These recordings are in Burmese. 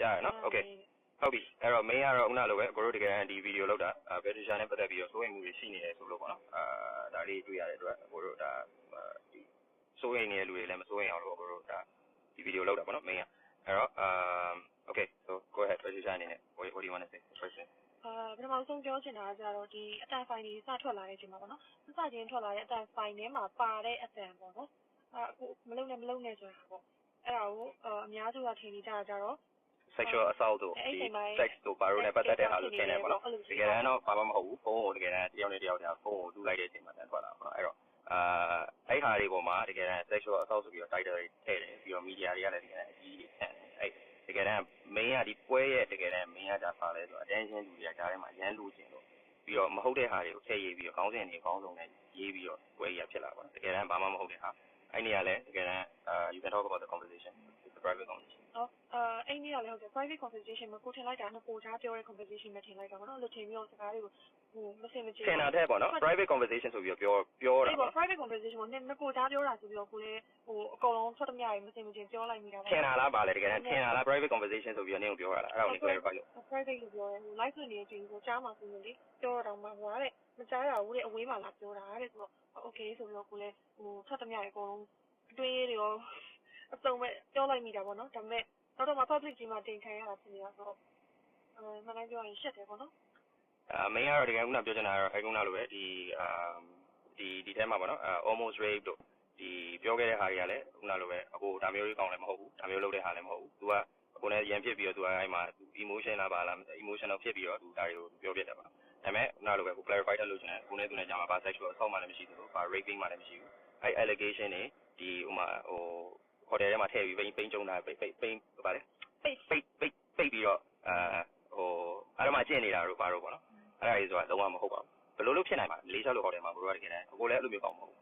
ကြားရနော် okay ဟုတ်ပြီအဲ့တော့ main ကတော့ခုနလိုပဲကိုတို့တကယ်ဒီ video လောက်တာ petition နဲ့ပတ်သက်ပြီးတော့စိုးရိမ်မှုတွေရှိနေတယ်ဆိုလို့ပေါ့နော်ဒါလေးတွေ့ရတဲ့အတွက်ကိုတို့ဒါဒီစိုးရိမ်နေတဲ့လူတွေလည်းမစိုးရိမ်အောင်လို့ကိုတို့ဒါဒီ video လောက်တာပေါ့နော် main ကအဲ့တော့okay so go ahead petition အနေနဲ့ what do you want to say question ပထမဆုံးပြောချင်တာကကြတော့ဒီအတန်ဖိုင်တွေစထွက်လာတဲ့အချိန်မှာပေါ့နော်စချင်းထွက်လာတဲ့အတန်ဖိုင်ထဲမှာပါတဲ့အတန်ပေါ့နော်အခုမလုံနဲ့ဆိုတာပေါ့အဲ့ဒါကိုအများစုကထင်နေကြတာကြတော့ sexual assault တို့ဒီ sex တို့ဘာလို့လဲပတ်သက်တဲ့ဟာလို့ထင်တယ်ပေါ့နော်တကယ်တမ်းတော့ဘာမှမဟုတ်ဘူးဖုန်းကိုတကယ်တမ်းတယောက်နဲ့တယောက်ဖုန်းကိုတူးလိုက်တဲ့အချိန်မှာတန်ထွက်လာပေါ့နော်အဲ့တော့အဲ့ဟာတွေပေါ်မှာတကယ်တမ်း sexual assault ဆိုပြီးတော့ title တွေထည့်တယ်ပြီးတော့ media တွေကလည်းတကယ်တမ်းအကြီးကြီးထည့်တယ်အဲ့တကယ်တမ်း main ကဒီပွဲရဲ့တကယ်တမ်း main ကဒါပါလဲဆိုတော့ attention လူတွေကကြားထဲမှာရမ်းလို့ကျင်လို့ပြီးတော့မဟုတ်တဲ့ဟာတွေကိုထည့်ရေးပြီးတော့ခေါင်းစဉ်တွေခေါင်းစုံနဲ့ရေးပြီးတော့ပွဲကြီးဖြစ်လာပါတကယ်တမ်းဘာမှမဟုတ်တဲ့ဟာအဲ့နေရာလဲတကယ်တမ်းyou can talk about the conversation it's a private conversation အဲ့ဒီကလည်းဟုတ်တယ် private conversation မှာကိုထင်လိုက်တာနဲ့ကိုကြားပြောတဲ့ conversation နဲ့ထင်လိုက်တာပေါ့နော်လို့ထင်ပြီးတော့စကားတွေကိုဟိုမစင်မချင်ထင်တာတဲ့ပေါ့နော် private conversation ဆိုပြီးတော့ပြောတာပေါ့ private conversation ကိုနဲ့ကိုကြားပြောတာဆိုပြီးတော့ကိုလည်းဟိုအကုန်လုံးထွက်သမျှတွေမစင်မချင်ပြောလိုက်မိတာပေါ့ထင်တာလားပါလေတကယ်တမ်းထင်တာလား private conversation ဆိုပြီးတော့နင်းကိုပြောတာလားအဲ့ဒါကို clarify လုပ် private လို့ပြောတယ်ဟို live ဆိုနေတဲ့အချိန်ကိုကြားမှာဆိုရင်လေပြောတော့မှဟိုတဲ့မကြားရဘူးတဲ့အဝေးမှာလာပြောတာတဲ့ဆိုတော့ okay ဆိုပြီးတော့ကိုလည်းဟိုထွက်သမျှတွေအကုန်လုံးအတွင်းတွေရောအစုံပဲပြောလိုက်မိတာပေါ့နော်ဒါပေမဲ့တော့မှ public ကြီးမှာတင်ခံရတာဖြစ်နေတာဆိုတော့မနိုင်ပြောရင်ရှက်တယ်ပေါ့နော်မင်းကတော့တကယ်ခုနပြောချင်တာကတော့အခုနလိုပဲဒီထဲမှာပေါ့နော် almost rape တို့ဒီပြောခဲ့တဲ့ဟာတွေကလည်းခုနလိုပဲအခုဒါမျိုးကြီးကောင်းလည်းမဟုတ်ဘူးဒါမျိုးလုပ်တဲ့ဟာလည်းမဟုတ်ဘူး तू ကအခုနဲ့ရန်ဖြစ်ပြီးတော့ तू ကအဲ့မှာ emotion လာပါလား emotional ဖြစ်ပြီးတော့ तू ဒါတွေကိုပြောပြတယ်ပါဒါပေမဲ့ခုနလိုပဲကို clarify တက်လို့ချင်တယ်ကိုနဲ့သူနဲ့ကြာမှာပါ sexual assault မှလည်းမရှိသလိုပါ raping မှလည်းမရှိဘူးအဲ့ allegation တွေဒီဟိုမှာဟို hotel ထဲမှာထည့်ပြီးပိန်းကျုံတာပိန်းဗါလဲပိတ်ပြီးတော့ဟိုအဲ့တော့မှကျင့်နေတာတို့ဘာလို့ပေါ့နော်အဲ့ဒါကြီးဆိုတာလုံးဝမဟုတ်ပါဘူးဘယ်လိုလုပ်ဖြစ်နိုင်မှာလေးချောက်လို့ hotel မှာဘလို့ရတကယ်တမ်းကိုလည်းအဲ့လိုမျိုးကောင်းမဟုတ်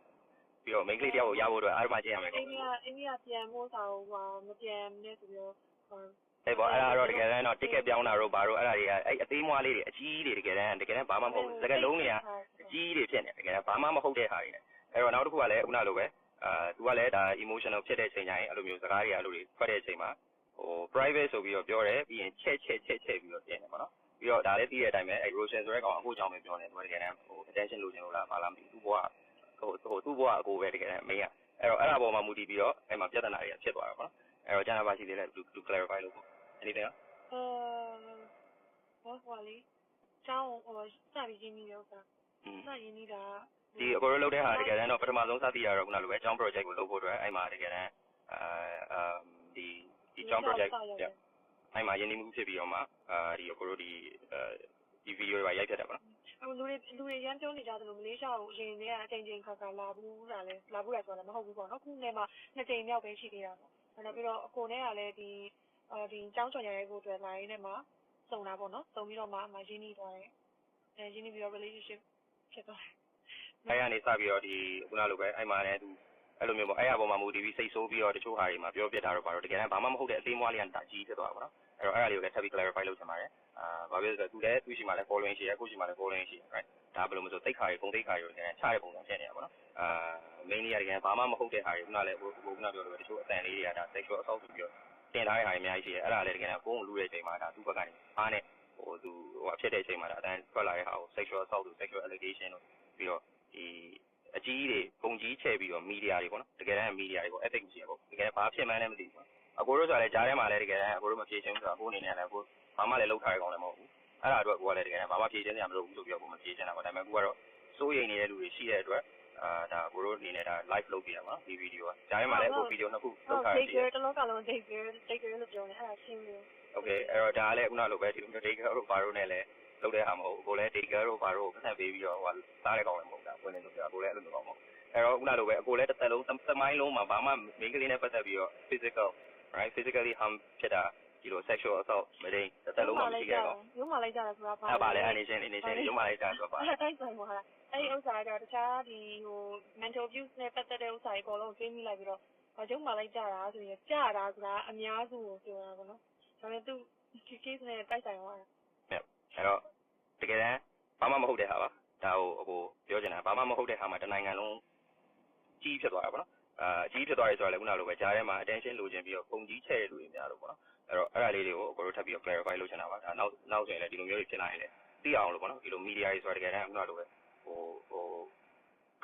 ပြီးတော့ main ကလေးတယောက်ကိုရဖို့အတွက်အဲ့တော့မှကျင့်ရမယ်ကောအိန္ဒိယပြန်ဖို့စာဟိုမပြန်နဲ့ဆိုပြီးတော့အဲ့ပေါ့အဲ့ဒါတော့တကယ်တမ်းတော့ ticket ပြောင်းတာတို့ဘာတို့အဲ့ဒါတွေကအဲ့အသေးမွားလေးတွေအကြီးတွေတကယ်တမ်းဘာမှမဟုတ်ဘူးစကလုံးတွေကအကြီးတွေဖြစ်နေတကယ်တမ်းဘာမှမဟုတ်တဲ့ဟာတွေနဲ့အဲ့တော့နောက်တစ်ခုကလည်းခုနလိုပဲသူကလည်းဒါ emotional ဖြစ်တဲ့အချိန်တိုင်းအဲ့လိုမျိုးစကားတွေအဲ့လိုတွေထွက်တဲ့အချိန်မှာဟို private ဆိုပြီးတော့ပြောတယ်ပြီးရင်ချက်ပြီးတော့ပြင်တယ်ပေါ့နော်ပြီးတော့ဒါလည်းသိတဲ့အတိုင်းပဲ erosion ဆိုတဲ့ကောင်အခုကြောင်ပဲပြောနေတယ်သူကတကယ်တမ်းဟို attention လိုချင်လို့လားမလားမသိဘူးသူ့ဘဝသူ့ဘဝအကိုပဲတကယ်တမ်းမင်းကအဲ့တော့အဲ့ဒါပေါ်မှာမူတည်ပြီးတော့အဲ့မှာပြဿနာတွေဖြစ်သွားတာပေါ့နော်အဲ့တော့ကျန်တာပါရှိသေးတယ်သူ clarify လုပ်ပေါ့ anything ဟောလေကျောင်းဟိုစပြီးရင်းနှီးရောကစရင်းနှီးတာဒီအကိုတို့လုပ်တဲ့ဟာတကယ်တမ်းတော့ပထမဆုံးစသိရတော့ခုနလိုပဲကျောင်း project ကိုလုပ်ဖို့အတွက်အဲ့မှာတကယ်တမ်းဒီကျောင်း project အဲ့မှာရင်းနှီးမှုဖြစ်ပြီးတော့မှဒီအကိုတို့ဒီ video တွေရိုက်ဖြစ်တယ်ပေါ့နော်လူတွေရမ်းပြောနေကြတယ်လို့မလေးရှားကိုရင်ထဲကအချိန်ခါလာဘူးတာလဲလာဘူးလားဆိုတာလည်းမဟုတ်ဘူးပေါ့နော်ခုနဲ့မှ2ချိန်မြောက်ပဲရှိသေးတာပေါ့နောက်ပြီးတော့အကိုနဲ့ကလည်းဒီကျောင်းချော်ရရေးကိုအတွက်လာရင်းနဲ့မှစုံတာပေါ့နော်စုံပြီးတော့မှရင်းနှီးသွားတယ်ရင်းနှီးပြီးတော့ relationship ဖြစ်သွားတယ်အဲ့ကနေစပြီးတော့ဒီခုနလိုပဲအဲ့မှာလည်းသူအဲ့လိုမျိုးပေါ့အဲ့အပေါ်မှာမူတည်ပြီးစိတ်ဆိုးပြီးတော့တချို့ဟာတွေမှာပြောပြတာတော့ပါတော့တကယ်တမ်းဘာမှမဟုတ်တဲ့အသေးမွားလေးကတာကြီးဖြစ်သွားတာပေါ့နော်အဲ့တော့အဲ့ဒါလေးကိုလည်းထပ်ပြီး clarify လုပ်ချင်ပါတယ်ဘာဖြစ်လို့လဲဆိုတော့သူရှိမှလည်း following ရှိရအခုရှိမှလည်း following ရှိရ right ဒါဘယ်လိုမျိုးဆိုသိက္ခာတွေပုံသိက္ခာတွေလည်းချတဲ့ပုံစံဖြစ်နေတာပေါ့နော်mainly တကယ်ဘာမှမဟုတ်တဲ့ဟာတွေခုနလည်းခုနပြောလို့တချို့အတန်လေးတွေကဒါ sexual assault ဆိုပြီးတော့တင်ထားတဲ့ဟာတွေအများကြီးရှိတယ်အဲ့ဒါလည်းတကယ်ကိုယ်ကိုလူတဲ့အချိန်မှာဒါသူ့ဘက်ကနေအားနဲ့ဟိုသူဟိုဖြစ်တဲ့အချိန်မှာဒါအတန်ထွက်လာတဲ့ဟာကို sexual assault တို့ sexual allegation တို့ပြီးတော့ဒီအကြီးတွေပုံကြီးချဲ့ပြီးတော့ media တွေပေါ့နော်တကယ်တမ်း media တွေပေါ့ ethics ရှိရပေါ့တကယ်ဘာဖြစ်မှန်းလည်းမသိဘူးအကိုတို့ဆိုလည်းကြားထဲမှာလည်းတကယ်တမ်းအကိုတို့မဖြေချင်းဆိုတာကိုအနေနဲ့လည်းကိုဘာမှလည်းလုပ်ထားရကောင်လည်းမဟုတ်ဘူးအဲ့ဒါအတွက်ကိုကလည်းတကယ်တမ်းဘာမှဖြေချင်းစရာမလိုဘူးဆိုပြီးတော့ကိုမဖြေချင်းတာပေါ့ဒါပေမဲ့ကိုကတော့စိုးရိမ်နေတဲ့လူတွေရှိတဲ့အတွက်ဒါကိုတို့အနေနဲ့ဒါ live လုပ်ပြရမှာဒီ video ကကြားထဲမှာလည်းကို video နှစ်ခုလုပ်ထားတယ်တလောကလုံး take care လို့ပြောနေအဲ့ဒါရှင်းလို့ okay အဲ့တော့ဒါလည်းခုနလိုပဲဒီ take care တို့ဘာတို့နဲ့လည်းလုပ်တဲ့ဟာမဟုတ်ဘူးကိုလည်း take care တို့ဘာတို့ပတ်သက်ပေးပြီးတော့ဟိုစားတဲ့ကောင်လည်းမဟုတ်တာဝင်နေလို့ပြကိုလည်းအဲ့လိုမျိုးကောင်မဟုတ်အဲ့တော့ခုနလိုပဲအကိုလည်းတစ်သက်လုံးသမိုင်းလုံးမှာဘာမှမိန်းကလေးနဲ့ပတ်သက်ပြီးတော့ physical right physically harm ဖြစ်တာဒီလို sexual assault မတိန်တစ်သက်လုံးမှာမရှိခဲ့တော့ရုံးမလိုက်ကြတာဆိုတာပါလေ animation ရုံးမလိုက်ကြဆိုတာပါအဲ့တိုက်ဆိုင်မှာအဲ့ဒီဥစ္စာကတော့တခြားဒီဟို mental abuse နဲ့ပတ်သက်တဲ့ဥစ္စာတွေအကုန်လုံးသိမိလိုက်ပြီးတော့ရုံးမလိုက်ကြတာဆိုရင်ကြားတာဆိုတာအများစုကိုပြောတာပေါ့နော်ဒါပေမဲ့သူဒီ case နဲ့တိုက်ဆိုင်သွားတာအဲ့တော့တကယ်တမ်းဘာမှမဟုတ်တဲ့ဟာပါဒါကိုအကိုပြောချင်တာဘာမှမဟုတ်တဲ့ဟာမှာတနိုင်ငံလုံးကြီးဖြစ်သွားတာပေါ့နော်အကြီးဖြစ်သွားတယ်ဆိုတော့လည်းခုနလိုပဲကြားထဲမှာ attention လိုချင်ပြီးတော့ပုံကြီးချဲ့တဲ့လူတွေများလို့ပေါ့နော် အဲ့တော့အဲ့ဒါလေးတွေကိုကိုတို့ထပ်ပြီးတော့ clarify လုပ်ချင်တာပါဒါနောက်ဆိုရင်လည်းဒီလိုမျိုးတွေဖြစ်လာရင်လည်းသိအောင်လို့ပေါ့နော်ဒီလို media တွေဆိုတာတကယ်တမ်းခုနလိုပဲ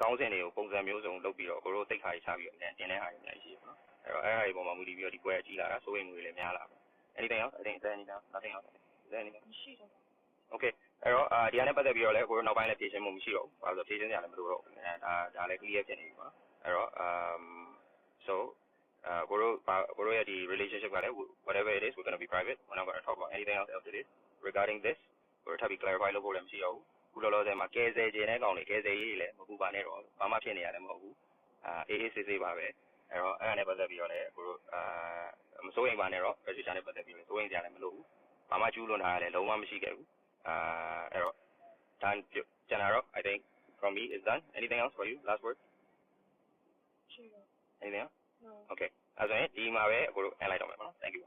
ကောင်းစင်တွေကိုပုံစံမျိုးစုံလုပ်ပြီးတော့ကိုတို့သိခါရေးချပြီးတော့တင်တဲ့ဟာတွေအများကြီးရှိတယ်ပေါ့နော်အဲ့တော့အဲ့ဟာတွေပေါ်မှာမူတည်ပြီးတော့ဒီပွဲကြီးလာတာစိုးရိမ်မှုတွေလည်းများလာတယ် anything else I think is there nothing else is there anything မရှိတော့ okay အဲ့တော့ဒီဟာနဲ့ပတ်သက်ပြီးတော့လည်းကိုတို့နောက်ပိုင်းလည်းဖြေရှင်းမှုမရှိတော့ဘူးဘာလို့လဲဖြေရှင်းကြလည်းမလို့တော့ဒါလည်း clear ဖြစ်နေပြီပေါ့နော်အဲ့တော့soကိုတို့ရဲ့ဒီ relationship ကလည်း whatever it is we're going to be private we're not going to talk about anything else it is regarding this ကိုတို့ထပ်ပြီး clarify လုပ်ဖို့လည်းမရှိတော့ဘူးခုလောလောဆယ်မှာကဲဆယ်ခြင်းတဲ့ကောင်တွေကဲဆယ်ရေးလည်းမပူပါနဲ့တော့ဘာမှဖြစ်နေရတယ်မဟုတ်ဘူးအေးအေးဆေးဆေးပါပဲအဲ့တော့အဲ့ဒါနဲ့ပတ်သက်ပြီးတော့လည်းကိုတို့မစိုးရိမ်ပါနဲ့တော့ register နဲ့ပတ်သက်ပြီးတော့စိုးရိမ်ကြလည်းမလို့ဘူးဘာမှကျူးလွန်ထားရတယ်လုံးဝမရှိခဲ့ဘူးအဲ့တော့ဒါကျန်တာတော့ I think from me is done anything else for you last word ရှိတော့ anything else no okay အဲ့ဆိုရင်ဒီမှာပဲကိုတို့ end လိုက်တော့မယ်ပေါ့နော် thank you